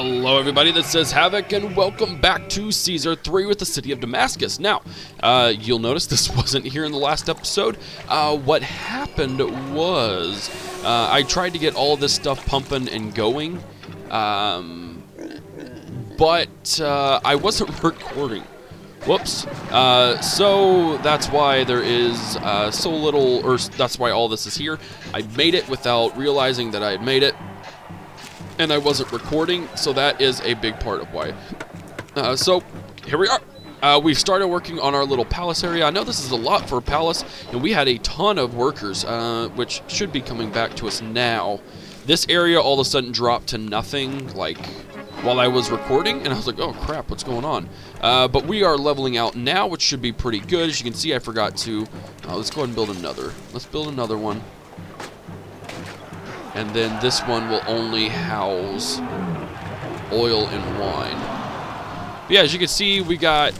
Hello everybody, this is Havoc, and welcome back to Caesar 3 with the city of Damascus. Now, you'll notice this wasn't here in the last episode. What happened was, I tried to get all of this stuff pumping and going, but I wasn't recording. Whoops. So that's why there is so little, or that's why all this is here. I made it without realizing that I had made it. And I wasn't recording, so that is a big part of why. So, here we are. We've started working on our little palace area. I know this is a lot for a palace, and we had a ton of workers, which should be coming back to us now. This area all of a sudden dropped to nothing, like, while I was recording, and I was like, oh crap, what's going on? But we are leveling out now, which should be pretty good. As you can see, I forgot to, let's go ahead and build another. Let's build another one. And then this one will only house oil and wine. But yeah, as you can see, we got,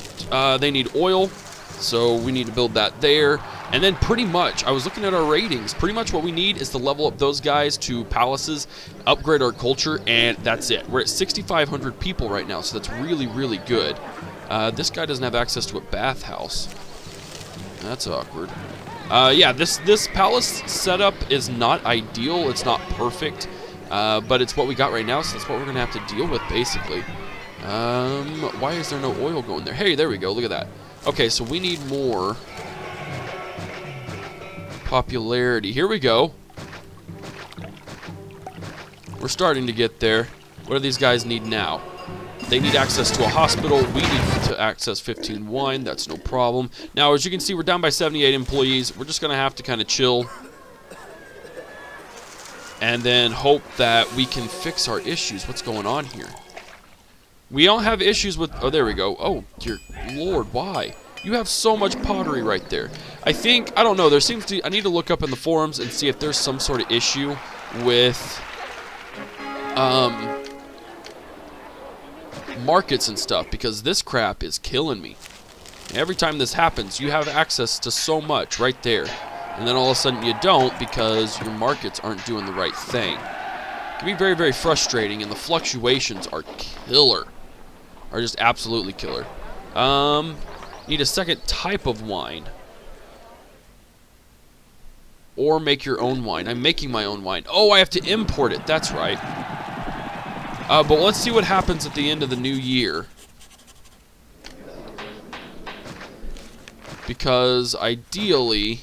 they need oil, so we need to build that there. And then pretty much, I was looking at our ratings, pretty much what we need is to level up those guys to palaces, upgrade our culture, and that's it. We're at 6,500 people right now, so that's really, really good. This guy doesn't have access to a bathhouse. That's awkward. Yeah, this palace setup is not ideal. It's not perfect, but it's what we got right now, so that's what we're going to have to deal with, basically. Why is there no oil going there? Hey, there we go. Look at that. Okay, so we need more popularity. Here we go. We're starting to get there. What do these guys need now? They need access to a hospital. We need to access 15 wine. That's no problem. Now, as you can see, we're down by 78 employees. We're just going to have to kind of chill and then hope that we can fix our issues. What's going on here? We don't have issues with... Oh, there we go. Oh, dear Lord, why? You have so much pottery right there. I think... I don't know. There seems to... I need to look up in the forums and see if there's some sort of issue with... markets and stuff, because this crap is killing me. Every time this happens, you have access to so much right there, and then all of a sudden you don't because your markets aren't doing the right thing. It can be very, very frustrating, and the fluctuations are killer. Are just absolutely killer. Need a second type of wine. Or make your own wine. I'm making my own wine. Oh, I have to import it. That's right. But let's see what happens at the end of the new year. Because ideally,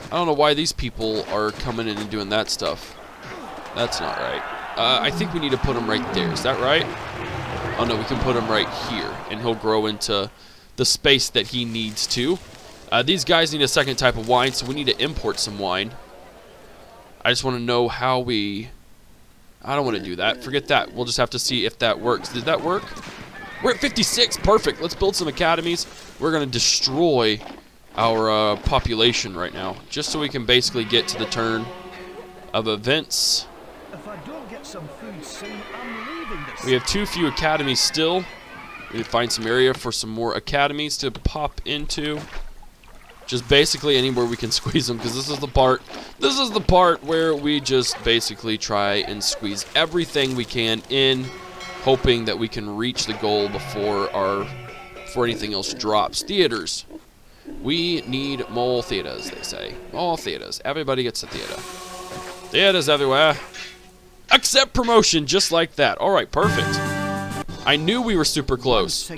I don't know why these people are coming in and doing that stuff. That's not right. I think we need to put them right there. Is that right? Oh no, we can put him right here, and he'll grow into the space that he needs to. These guys need a second type of wine, so we need to import some wine. I just want to know how we... I don't want to do that. Forget that. We'll just have to see if that works. Did that work? We're at 56. Perfect. Let's build some academies. We're going to destroy our population right now, just so we can basically get to the turn of events. If I don't get some food soon, I'm leaving this. We have too few academies still. We need to find some area for some more academies to pop into. Just basically anywhere we can squeeze them, because this is the part where we just basically try and squeeze everything we can in, hoping that we can reach the goal before anything else drops. Theaters. We need more theaters, they say. More theaters. Everybody gets a theater. Theaters everywhere. Accept promotion, just like that. Alright, perfect. I knew we were super close.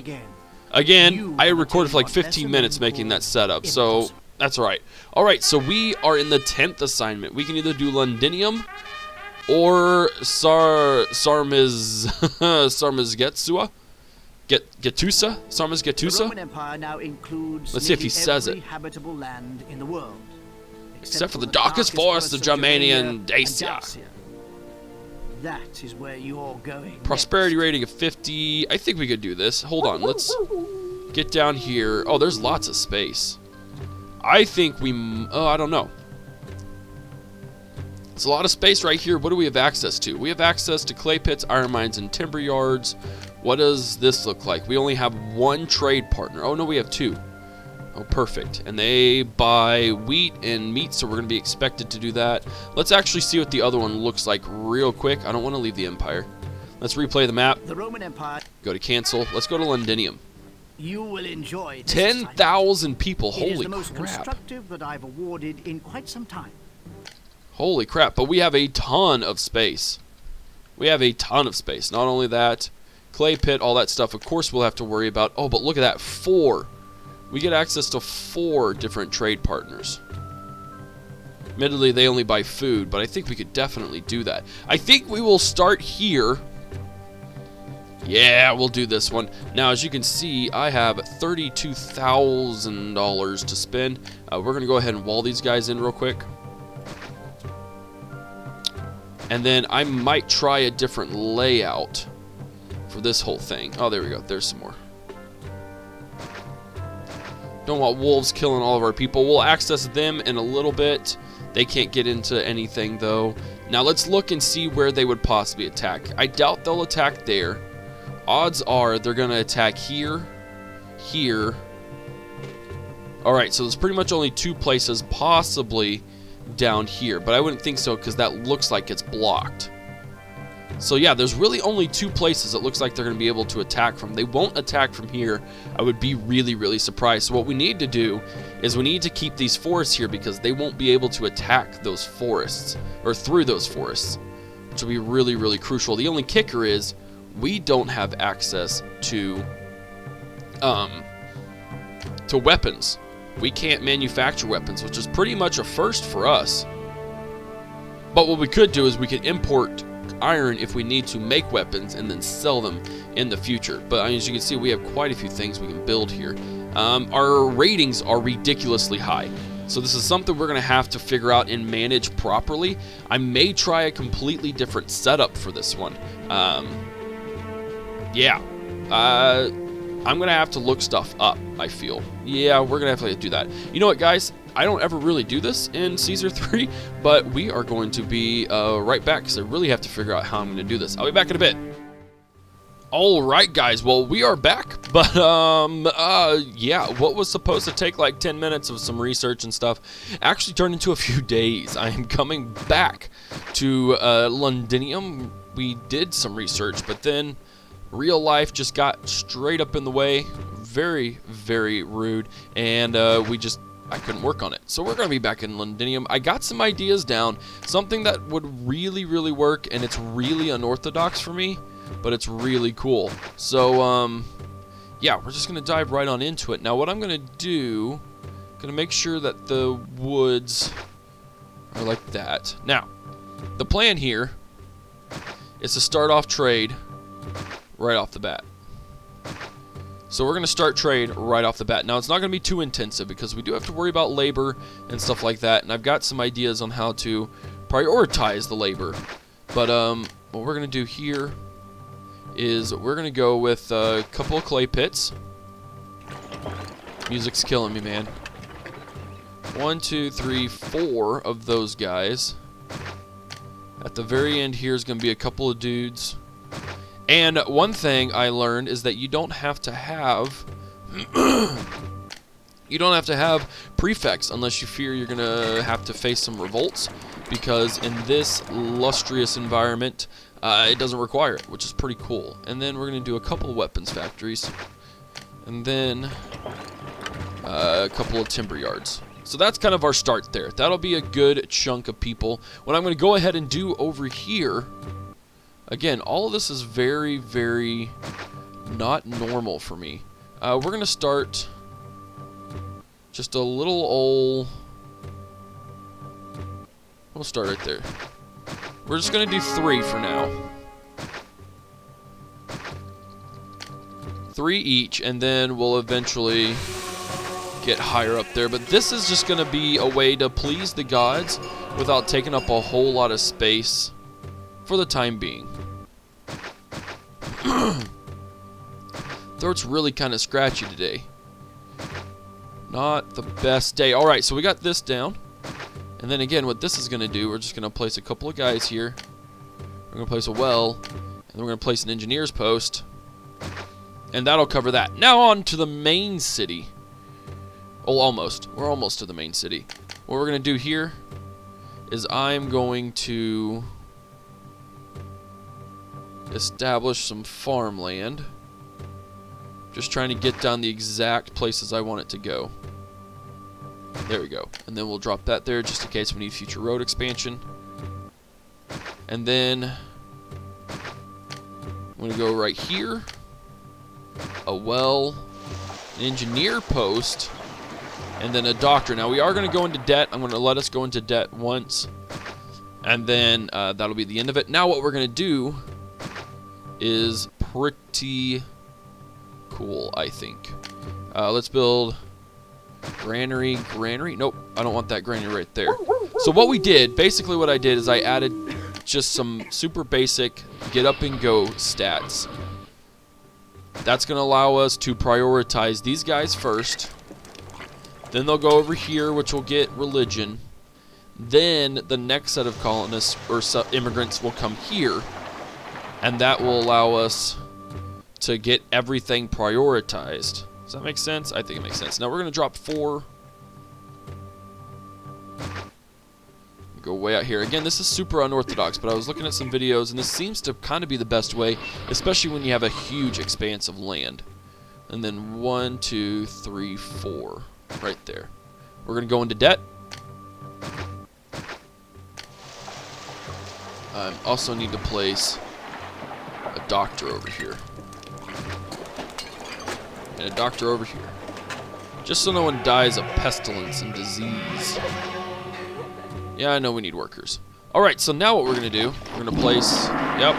Again, I recorded for like 15 minutes making that setup, so that's alright. Alright, so we are in the 10th assignment. We can either do Londinium or Sarmazgetsua. Getusa? Sarmazgetusa? Let's see if he says it. Land in the world, except for the darkest forests of Germania and Dacia. That is where you're going. Prosperity rating of 50. I think we could do this. Hold on, let's get down here. Oh, there's lots of space. I think we... Oh, I don't know. It's a lot of space right here. What do we have access to? We have access to clay pits, iron mines, and timber yards. What does this look like? We only have one trade partner. Oh, no, we have two. Oh, perfect. And they buy wheat and meat, so we're going to be expected to do that. Let's actually see what the other one looks like real quick. I don't want to leave the Empire. Let's replay the map. The Roman Empire. Go to cancel. Let's go to Londinium. You will enjoy this 10,000 people. assignment. It is Holy the most crap. constructive that I've awarded in quite some time. Holy crap. But we have a ton of space. We have a ton of space. Not only that, clay pit, all that stuff. Of course, we'll have to worry about. Oh, but look at that. 4. We get access to 4 different trade partners. Admittedly, they only buy food, but I think we could definitely do that. I think we will start here. Yeah, we'll do this one. Now, as you can see, I have $32,000 to spend. We're going to go ahead and wall these guys in real quick. And then I might try a different layout for this whole thing. Oh, there we go. There's some more. Don't want wolves killing all of our people. We'll access them in a little bit. They can't get into anything, though. Now, let's look and see where they would possibly attack. I doubt they'll attack there. Odds are they're going to attack here, here. Alright, so there's pretty much only 2 places, possibly down here. But I wouldn't think so because that looks like it's blocked. So yeah, there's really only 2 places it looks like they're going to be able to attack from. They won't attack from here. I would be really, really surprised. So what we need to do is we need to keep these forests here because they won't be able to attack those forests, or through those forests, which will be really, really crucial. The only kicker is we don't have access to weapons. We can't manufacture weapons, which is pretty much a first for us. But what we could do is we could import iron if we need to make weapons and then sell them in the future. But as you can see, we have quite a few things we can build here. Our ratings are ridiculously high. So this is something we're going to have to figure out and manage properly. I may try a completely different setup for this one. Yeah. I'm going to have to look stuff up, I feel. Yeah, we're going to have to do that. You know what, guys? I don't ever really do this in Caesar 3, but we are going to be right back because I really have to figure out how I'm going to do this. I'll be back in a bit. Alright, guys. Well, we are back, but, yeah, what was supposed to take like 10 minutes of some research and stuff actually turned into a few days. I am coming back to Londinium. We did some research, but then real life just got straight up in the way. Very, very rude, and I couldn't work on it. So we're going to be back in Londinium. I got some ideas down, something that would really, really work, and it's really unorthodox for me, but it's really cool. So, yeah, we're just going to dive right on into it. Now, what I'm going to do, I'm going to make sure that the woods are like that. Now, the plan here is to start off trade right off the bat. So we're going to start trade right off the bat. Now, it's not going to be too intensive because we do have to worry about labor and stuff like that. And I've got some ideas on how to prioritize the labor. But what we're going to do here is we're going to go with a couple of clay pits. Music's killing me, man. 1, 2, 3, 4 of those guys. At the very end here is going to be a couple of dudes. And one thing I learned is that you don't have to have prefects unless you fear you're gonna have to face some revolts, because in this lustrous environment it doesn't require it, which is pretty cool. And then we're gonna do a couple of weapons factories, and then a couple of timber yards. So that's kind of our start there. That'll be a good chunk of people. What I'm gonna go ahead and do over here, again, all of this is very, very not normal for me. We're going to start just a little old... We'll start right there. We're just going to do 3 for now. 3 each, and then we'll eventually get higher up there. But this is just going to be a way to please the gods without taking up a whole lot of space for the time being. Throat's really kind of scratchy today. Not the best day. Alright, so we got this down. And then again, what this is going to do, we're just going to place a couple of guys here. We're going to place a well. And then we're going to place an engineer's post. And that'll cover that. Now on to the main city. Oh, almost. We're almost to the main city. What we're going to do here is I'm going to establish some farmland. Just trying to get down the exact places I want it to go. There we go. And then we'll drop that there just in case we need future road expansion. And then I'm going to go right here. A well, an engineer post, and then a doctor. Now we are going to go into debt. I'm going to let us go into debt once, and then that'll be the end of it. Now what we're going to do is pretty cool, I think. Let's build granary. Nope, I don't want that granary right there. So what we did, basically what I did is I added just some super basic get up and go stats. That's going to allow us to prioritize these guys first. Then they'll go over here, which will get religion. Then the next set of colonists or immigrants will come here. And that will allow us to get everything prioritized. Does that make sense? I think it makes sense. Now we're going to drop 4. Go way out here. Again, this is super unorthodox, but I was looking at some videos, and this seems to kind of be the best way, especially when you have a huge expanse of land. And then 1, 2, 3, 4. Right there. We're going to go into debt. I also need to place a doctor over here. And a doctor over here. Just so no one dies of pestilence and disease. Yeah, I know we need workers. Alright, so now what we're going to do, we're going to place... Yep.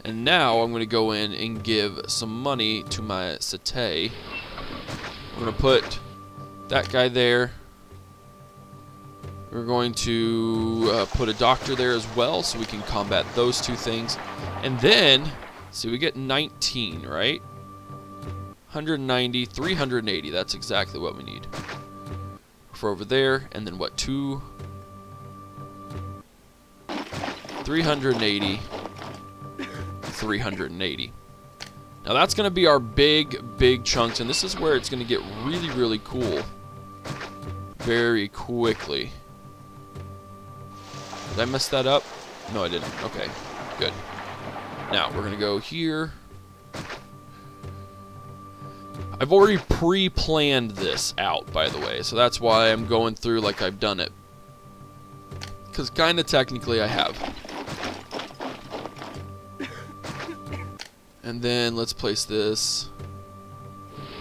And now I'm going to go in and give some money to my cité. We're going to put that guy there. We're going to put a doctor there as well, so we can combat those two things. And then, see, we get 19, right? 190, 380. That's exactly what we need. For over there, and then what, 380, 380. Now that's going to be our big chunks, and this is where it's going to get really, really cool very quickly. Did I mess that up? No, I didn't. Okay, good. Now, we're going to go here. I've already pre-planned this out, by the way, so that's why I'm going through like I've done it. Because kind of technically I have. And then let's place this.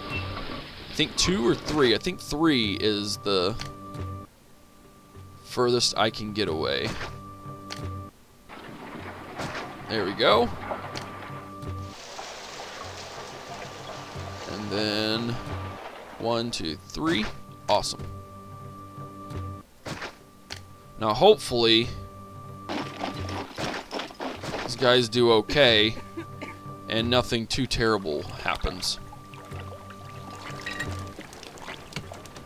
I think 2 or 3. I think 3 is the furthest I can get away. There we go. And then 1, 2, 3. Awesome. Now hopefully these guys do okay and nothing too terrible happens.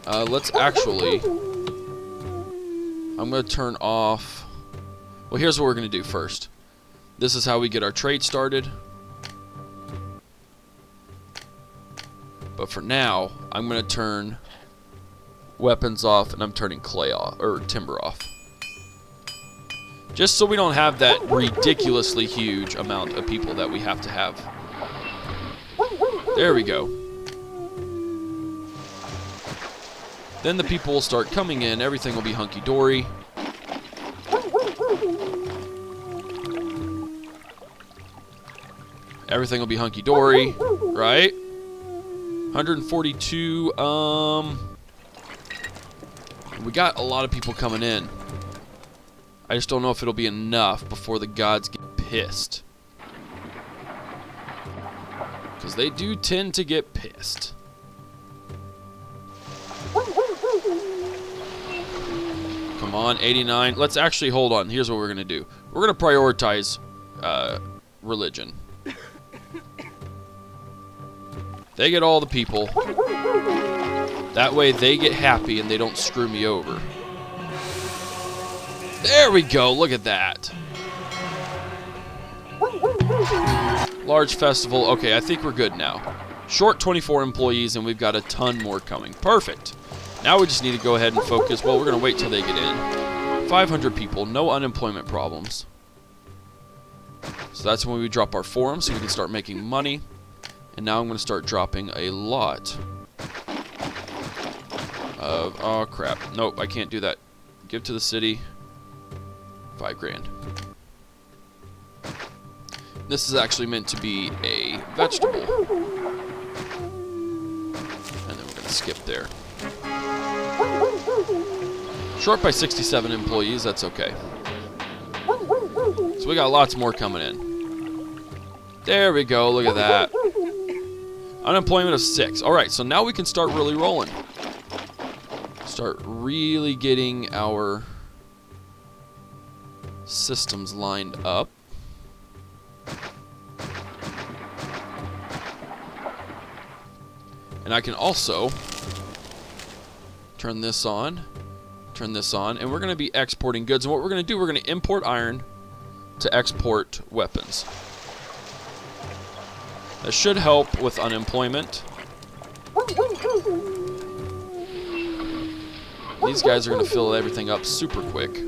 Let's actually... I'm going to turn off... Well, here's what we're going to do first. This is how we get our trade started. But for now, I'm going to turn weapons off, and I'm turning clay off, or timber off. Just so we don't have that ridiculously huge amount of people that we have to have. There we go. Then the people will start coming in, everything will be hunky-dory. Everything will be hunky-dory, right? 142, we got a lot of people coming in. I just don't know if it'll be enough before the gods get pissed. Because they do tend to get pissed. Come on, 89. Let's actually hold on. Here's what we're going to do. We're going to prioritize religion. They get all the people. That way they get happy and they don't screw me over. There we go. Look at that. Large festival. Okay, I think we're good now. Short 24 employees, and we've got a ton more coming. Perfect. Now we just need to go ahead and focus. Well, we're going to wait till they get in. 500 people, no unemployment problems. So that's when we drop our forums so we can start making money. And now I'm going to start dropping a lot of... Oh, crap. Nope, I can't do that. Give to the city. 5 grand. This is actually meant to be a vegetable. And then we're going to skip there. Short by 67 employees, that's okay. So we got lots more coming in. There we go, look at that. Unemployment of 6. Alright, so now we can start really rolling. Start really getting our systems lined up. And I can also turn this on, and we're going to be exporting goods. And what we're going to do, we're going to import iron to export weapons. That should help with unemployment. These guys are going to fill everything up super quick,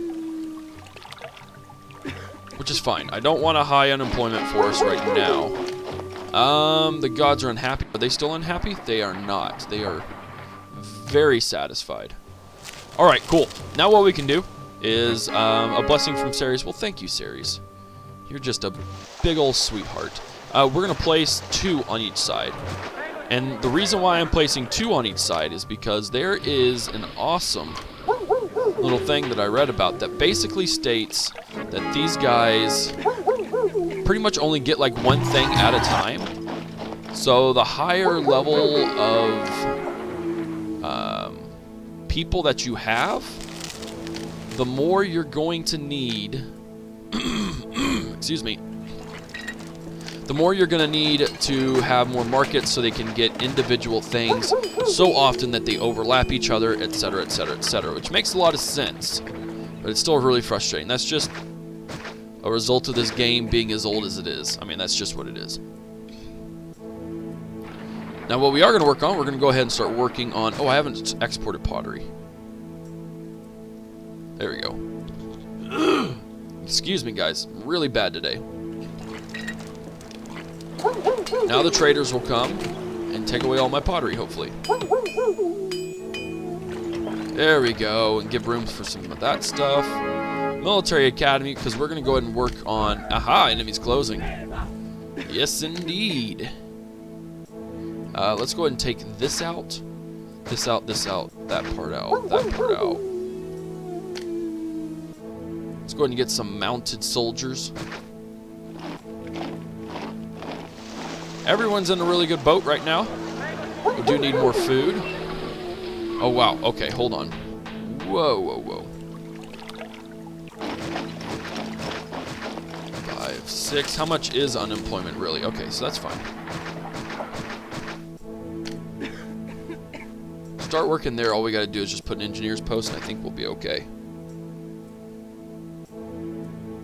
which is fine. I don't want a high unemployment for us right now. The gods are unhappy. Are they still unhappy? They are not. They are very satisfied. Alright, cool. Now what we can do is a blessing from Ceres. Well, thank you, Ceres. You're just a big old sweetheart. We're going to place 2 on each side. And the reason why I'm placing 2 on each side is because there is an awesome little thing that I read about that basically states that these guys pretty much only get like one thing at a time. So the higher level of people that you have, the more you're going to need excuse me, the more you're going to need to have more markets so they can get individual things so often that they overlap each other, etc., etc., etc., which makes a lot of sense, but it's still really frustrating. That's just a result of this game being as old as it is. I mean, that's just what it is. Now, what we are going to work on, we're going to go ahead and start working on... Oh, I haven't exported pottery. There we go. Excuse me, guys. Really bad today. Now the traders will come and take away all my pottery, hopefully. There we go. And give room for some of that stuff. Military Academy, because we're going to go ahead and work on... Aha! Enemies closing. Yes, indeed. Let's go ahead and take this out. This out, this out, that part out, that part out. Let's go ahead and get some mounted soldiers. Everyone's in a really good boat right now. We do need more food. Oh, wow. Okay, hold on. Whoa, whoa, whoa. 5, 6. How much is unemployment, really? Okay, so that's fine. Start working there. All we got to do is just put an engineer's post, and I think we'll be okay.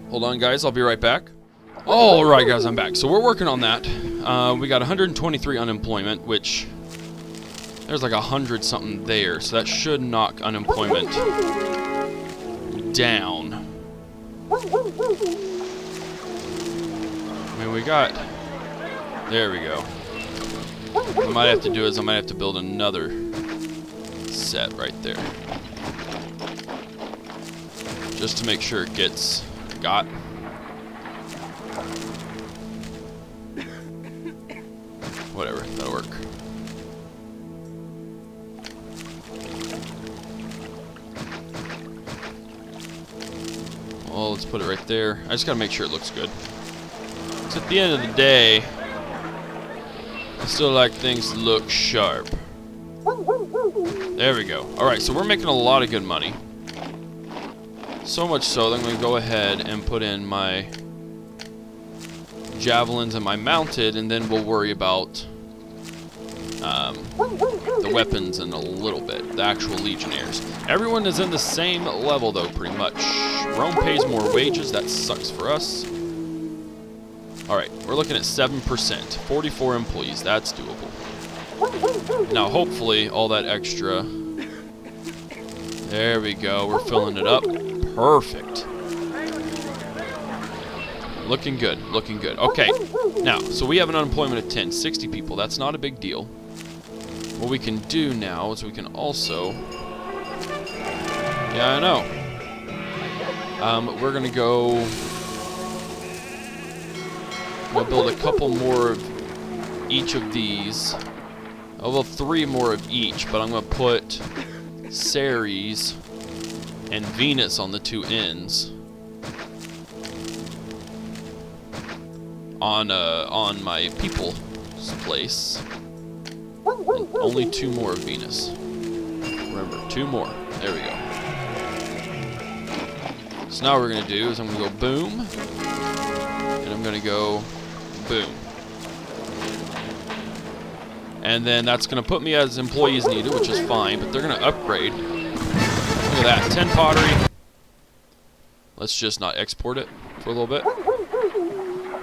Hold on, guys. I'll be right back. All right, guys. I'm back. So we're working on that. We got 123 unemployment, which there's like 100-something there. So that should knock unemployment down. I mean, we got... There we go. What I might have to do is I might have to build another set right there, just to make sure it gets got. Whatever, that'll work. Well, let's put it right there. I just gotta make sure it looks good. Because at the end of the day, I still like things to look sharp. There we go. Alright, so we're making a lot of good money. So much so that I'm going to go ahead and put in my javelins and my mounted, and then we'll worry about the weapons in a little bit, the actual legionnaires. Everyone is in the same level, though, pretty much. Rome pays more wages. That sucks for us. Alright, we're looking at 7%. 44 employees. That's doable. Now, hopefully, all that extra... There we go. We're filling it up. Perfect. Looking good. Looking good. Okay. Now, so we have an unemployment of 10. 60 people. That's not a big deal. What we can do now is we can also... Yeah, I know. We're going to go... We'll build a couple more of each of these. Oh, well, 3 more of each, but I'm going to put Ceres and Venus on the 2 ends. On my people's place. And only 2 more of Venus. Remember, 2 more. There we go. So now what we're going to do is I'm going to go boom. And I'm going to go boom. And then that's going to put me as employees needed, which is fine. But they're going to upgrade. Look at that. 10 pottery. Let's just not export it for a little bit.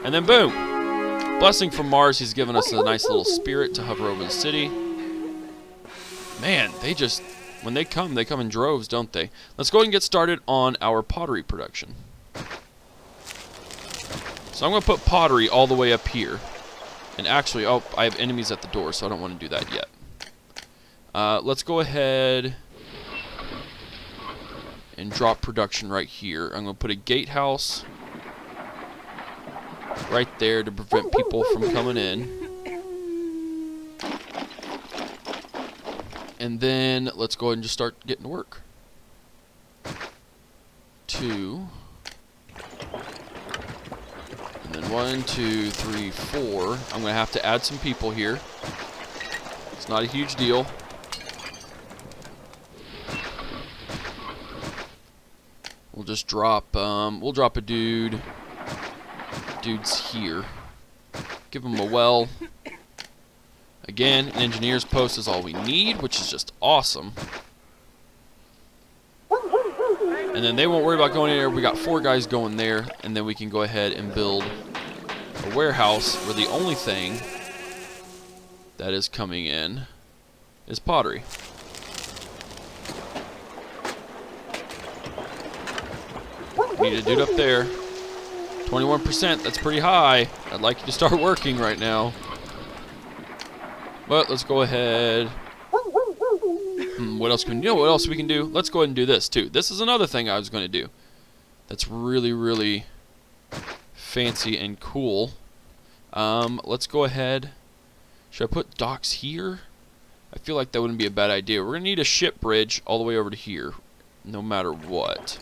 And then boom! Blessing from Mars, he's given us a nice little spirit to hover over the city. Man, they just, when they come in droves, don't they? Let's go ahead and get started on our pottery production. So I'm going to put pottery all the way up here. And actually, oh, I have enemies at the door, so I don't want to do that yet. Let's go ahead and drop production right here. I'm going to put a gatehouse right there to prevent people from coming in. And then let's go ahead and just start getting to work. 2. And then 1, 2, 3, 4. I'm going to have to add some people here. It's not a huge deal. We'll just drop, we'll drop a dude's here. Give him a well. Again, an engineer's post is all we need, which is just awesome. And then they won't worry about going in there. We got 4 guys going there, and then we can go ahead and build a warehouse where the only thing that is coming in is pottery. Need a dude up there. 21%, that's pretty high. I'd like you to start working right now. But let's go ahead. What else can we do? You know what else we can do? Let's go ahead and do this too. This is another thing I was going to do. That's really, really fancy and cool. Let's go ahead. Should I put docks here? I feel like that wouldn't be a bad idea. We're going to need a ship bridge all the way over to here, no matter what.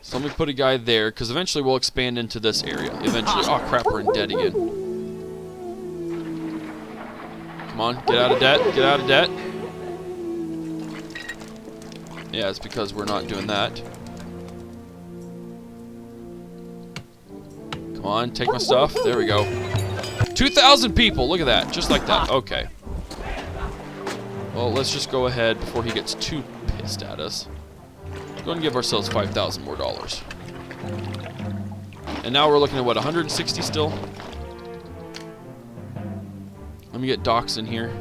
So let me put a guy there, because eventually we'll expand into this area. Eventually. Oh, crap, we're in debt again. Come on, get out of debt. Get out of debt. Yeah, it's because we're not doing that. Come on, take my stuff. There we go. 2,000 people. Look at that. Just like that. Okay. Well, let's just go ahead before he gets too pissed at us. Go ahead and give ourselves $5,000 more. And now we're looking at what, 160 still? Let me get docks in here.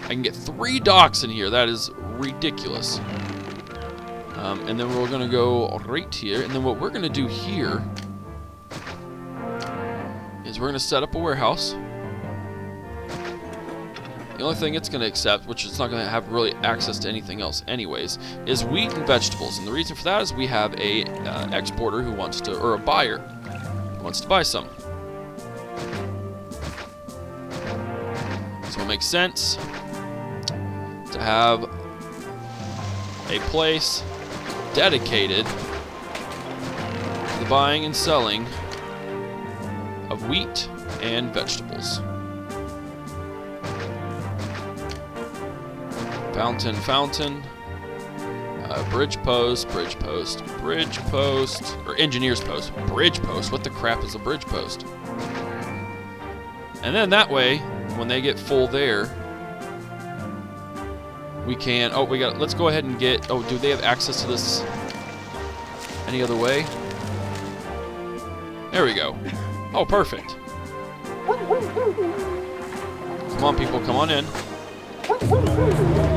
I can get 3 docks in here. That is ridiculous. And then we're going to go right here. And then what we're going to do here is we're going to set up a warehouse. The only thing it's going to accept, which it's not going to have really access to anything else anyways, is wheat and vegetables. And the reason for that is we have a exporter who wants to, or a buyer who wants to buy some. So it makes sense to have a place dedicated to the buying and selling of wheat and vegetables. Fountain, fountain, bridge post, bridge post, bridge post, or engineer's post, bridge post. What the crap is a bridge post? And then that way, when they get full there, we can, oh, we got, let's go ahead and get, oh, do they have access to this any other way? There we go. Oh, perfect. Come on, people, come on in.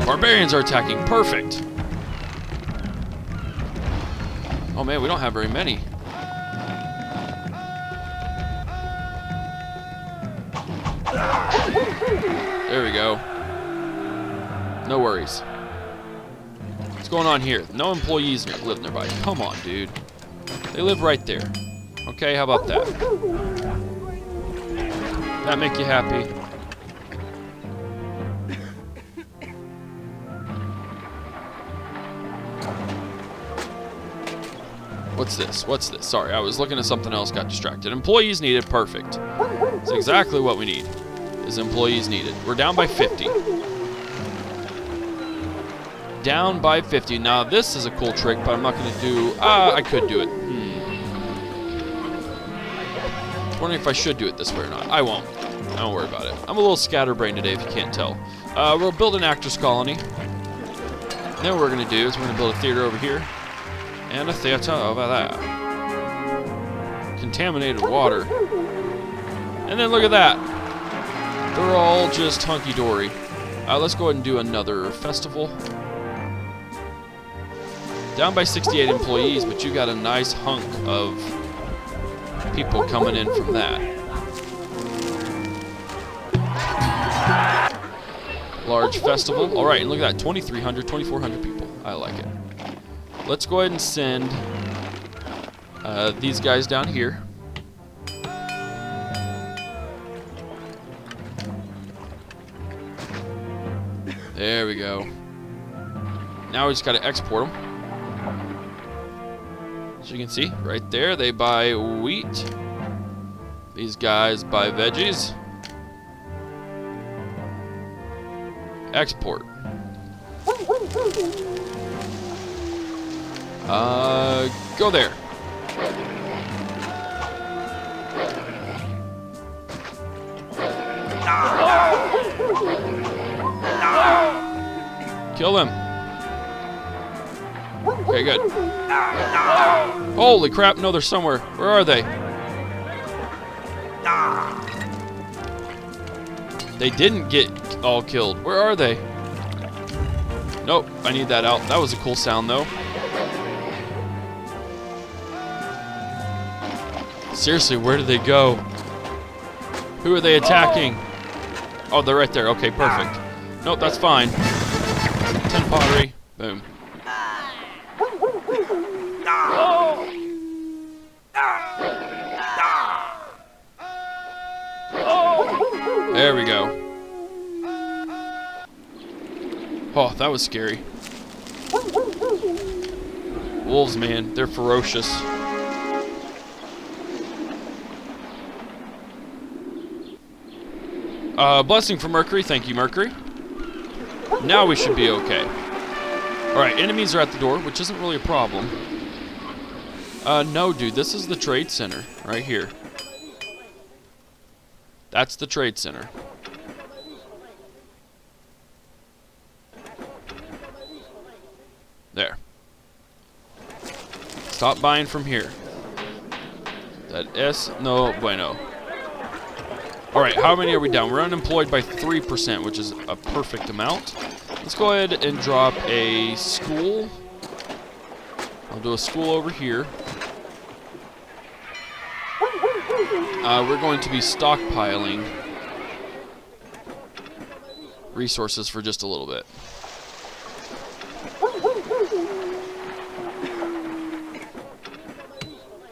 Barbarians are attacking. Perfect. Oh man, we don't have very many. There we go. No worries. What's going on here? No employees live nearby. Come on, dude. They live right there. Okay, how about that? That make you happy? What's this? What's this? Sorry, I was looking at something else, got distracted. Employees needed, perfect. That's exactly what we need, is employees needed. We're down by 50. Down by 50. Now, this is a cool trick, but I'm not going to do... I could do it. I was wondering if I should do it this way or not. I won't. Don't worry about it. I'm a little scatterbrained today, if you can't tell. We'll build an actors colony. Then what we're going to do is we're going to build a theater over here. And a theater over there. Contaminated water. And then look at that. They're all just hunky-dory. Let's go ahead and do another festival. Down by 68 employees, but you got a nice hunk of people coming in from that. Large festival. All right, and look at that. 2,300, 2,400 people. I like it. Let's go ahead and send these guys down here. There we go. Now we just got to export them. As you can see, right there, they buy wheat. These guys buy veggies. Export. Go there. Kill them. Okay, good. Holy crap, no, they're somewhere. Where are they? They didn't get all killed. Where are they? Nope, I need that out. That was a cool sound, though. Seriously, where did they go? Who are they attacking? Oh, they're right there. Okay, perfect. Nope, that's fine. 10 pottery. Boom. There we go. Oh, that was scary. Wolves, man, they're ferocious. Blessing for Mercury. Thank you, Mercury. Now we should be okay. Alright, enemies are at the door, which isn't really a problem. No, dude, this is the trade center right here. That's the trade center. There. Stop buying from here. That es no bueno. Alright, how many are we down? We're unemployed by 3%, which is a perfect amount. Let's go ahead and drop a school. I'll do a school over here. We're going to be stockpiling resources for just a little bit.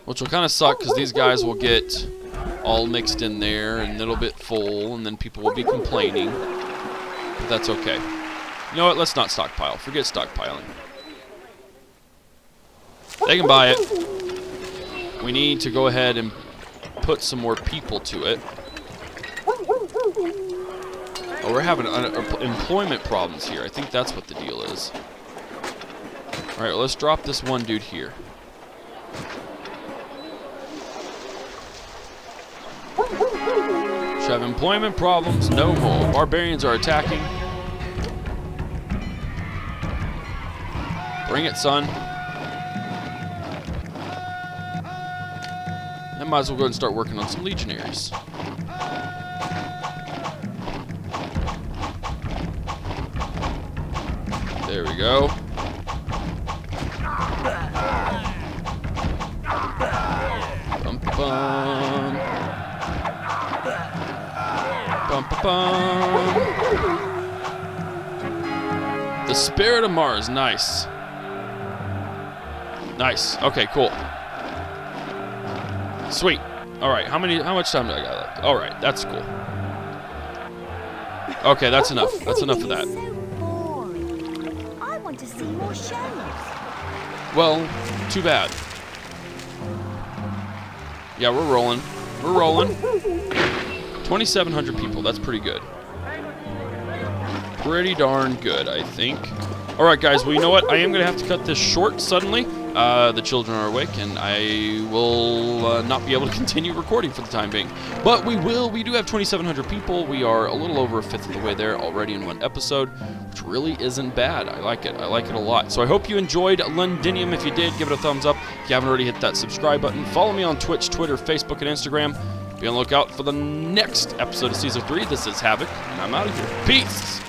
Which will kind of suck because these guys will get all mixed in there and a little bit full, and then people will be complaining. But that's okay. You know what? Let's not stockpile. Forget stockpiling. They can buy it. We need to go ahead and put some more people to it. Oh, we're having employment problems here. I think that's what the deal is. Alright, well, let's drop this one dude here. Should have employment problems, no more. Barbarians are attacking. Bring it, son. Then might as well go ahead and start working on some legionaries. There we go. Bum, bum. Bum, bum, bum. The Spirit of Mars, nice. Nice. Okay, cool. Sweet. All right, how much time do I got left? All right, that's cool. Okay, that's enough. That's enough of that. So boring. I want to see more shows. Well, too bad. Yeah, we're rolling. We're rolling. 2,700 people. That's pretty good. Pretty darn good, I think. All right, guys. Well, you know what? I am going to have to cut this short suddenly. The children are awake, and I will not be able to continue recording for the time being. But we will. We do have 2,700 people. We are a little over a fifth of the way there already in one episode, which really isn't bad. I like it. I like it a lot. So I hope you enjoyed Londinium. If you did, give it a thumbs up. If you haven't already, hit that subscribe button. Follow me on Twitch, Twitter, Facebook, and Instagram. Be on the lookout for the next episode of Season 3. This is Havoc, and I'm out of here. Peace!